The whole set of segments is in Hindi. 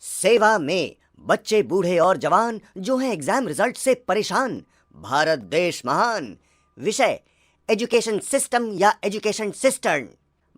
सेवा में बच्चे बूढ़े और जवान जो हैं एग्जाम रिजल्ट से परेशान। भारत देश महान। विषय एजुकेशन सिस्टम या एजुकेशन सिस्टम।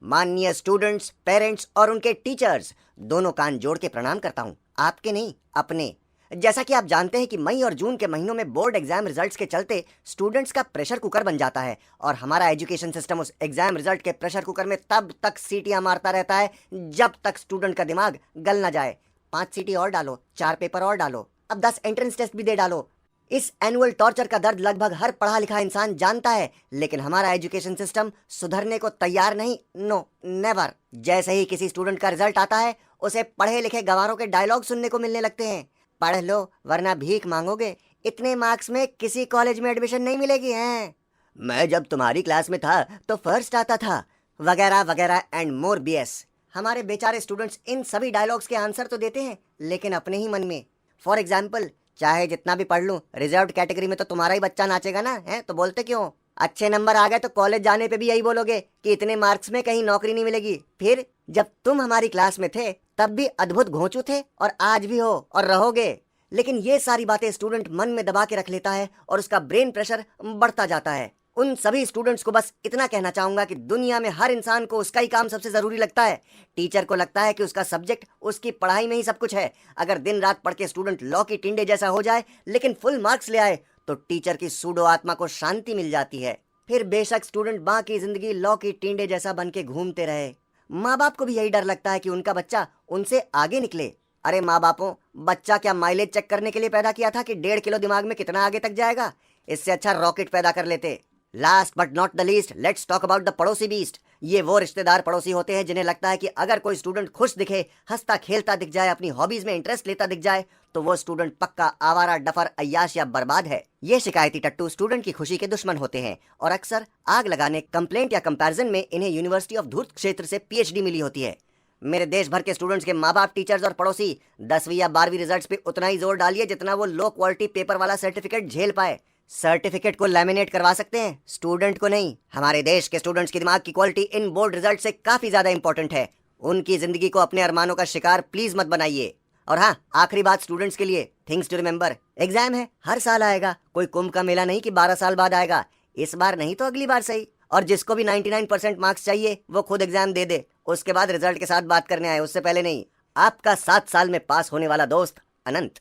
माननीय स्टूडेंट्स, पेरेंट्स और उनके टीचर्स, दोनों कान जोड़ के प्रणाम करता हूं, आपके नहीं अपने। जैसा कि आप जानते हैं कि मई और जून के महीनों में बोर्ड एग्जाम रिजल्ट्स के चलते स्टूडेंट्स का प्रेशर कुकर बन जाता है और हमारा एजुकेशन सिस्टम उस एग्जाम रिजल्ट के प्रेशर कुकर में तब तक सीटियां मारता रहता है जब तक स्टूडेंट का दिमाग गल ना जाए। 5 सीटी और डालो, 4 पेपर और डालो, अब 10 एंट्रेंस टेस्ट भी दे डालो। इस एनुअल टॉर्चर का दर्द लगभग हर पढ़ा लिखा इंसान जानता है, लेकिन हमारा एजुकेशन सिस्टम सुधरने को तैयार नहीं। No never. जैसे ही किसी स्टूडेंट का रिजल्ट आता है, उसे पढ़े लिखे गंवारों के डायलॉग सुनने को मिलने लगते हैं। पढ़ लो वरना भीख मांगोगे, इतने मार्क्स में किसी कॉलेज में एडमिशन नहीं मिलेगी। हैं मैं जब तुम्हारी क्लास में था तो फर्स्ट आता था, वगैरह वगैरह एंड मोर बीएस। हमारे बेचारे स्टूडेंट्स इन सभी डायलॉग्स के आंसर तो देते हैं, लेकिन अपने ही मन में। फॉर एग्जाम्पल, चाहे जितना भी पढ़ लूं, रिजर्व कैटेगरी में तो तुम्हारा ही बच्चा नाचेगा ना, है तो बोलते क्यों? अच्छे नंबर आ गए तो कॉलेज जाने पे भी यही बोलोगे कि इतने मार्क्स में कहीं नौकरी नहीं मिलेगी। फिर जब तुम हमारी क्लास में थे तब भी अद्भुत घोंचू थे और आज भी हो और रहोगे। लेकिन ये सारी बातें स्टूडेंट मन में दबा के रख लेता है और उसका ब्रेन प्रेशर बढ़ता जाता है। उन सभी स्टूडेंट्स को बस इतना कहना चाहूंगा कि दुनिया में हर इंसान को उसका ही काम सबसे जरूरी लगता है। टीचर को लगता है कि उसका सब्जेक्ट, उसकी पढ़ाई में ही सब कुछ है। अगर दिन रात पढ़ के स्टूडेंट लॉ की टिंडे जैसा हो जाए लेकिन फुल मार्क्स ले आए तो टीचर की सूडो आत्मा को शांति मिल जाती है। फिर बेशक स्टूडेंट बाकी जिंदगी लॉ की टिंडे जैसा बन के घूमते रहे। माँ बाप को भी यही डर लगता है कि उनका बच्चा उनसे आगे निकले। अरे माँ बापों, बच्चा क्या माइलेज चेक करने के लिए पैदा किया था कि 1.5 किलो दिमाग में कितना आगे तक जाएगा? इससे अच्छा रॉकेट पैदा कर लेते। Last but not the least, let's talk about the पड़ोसी बीस्ट। ये वो रिश्तेदार पड़ोसी होते हैं जिन्हें लगता है कि अगर कोई स्टूडेंट खुश दिखे, हंसता खेलता दिख जाए, अपनी हॉबीज में इंटरेस्ट लेता दिख जाए, तो वो स्टूडेंट पक्का आवारा, डफर, अय्याश या बर्बाद है। ये शिकायती टट्टू स्टूडेंट की खुशी के दुश्मन होते हैं और अक्सर आग लगाने, कंप्लेंट या कंपैरिजन में इन्हें यूनिवर्सिटी ऑफ धूर्त क्षेत्र से पीएचडी मिली होती है। मेरे देश भर के स्टूडेंट्स के माँ बाप, टीचर्स और पड़ोसी 10वीं या 12वीं रिजल्ट्स पे उतना ही जोर डालिए जितना वो लो क्वालिटी पेपर वाला सर्टिफिकेट झेल पाए। सर्टिफिकेट को लैमिनेट करवा सकते हैं, स्टूडेंट को नहीं। हमारे देश के स्टूडेंट्स की दिमाग की क्वालिटी इन बोर्ड रिजल्ट से काफी ज्यादा इंपॉर्टेंट है। उनकी जिंदगी को अपने अरमानों का शिकार प्लीज मत बनाइए। और हाँ, आखिरी बात स्टूडेंट्स के लिए, थिंग्स टू रिमेंबर, एग्जाम है, हर साल आएगा। कोई कुंभ का मेला नहीं कि 12 साल बाद आएगा। इस बार नहीं तो अगली बार सही। और जिसको भी 99% मार्क्स चाहिए वो खुद एग्जाम दे दे, उसके बाद रिजल्ट के साथ बात करने आए, उससे पहले नहीं। आपका 7 साल में पास होने वाला दोस्त अनंत।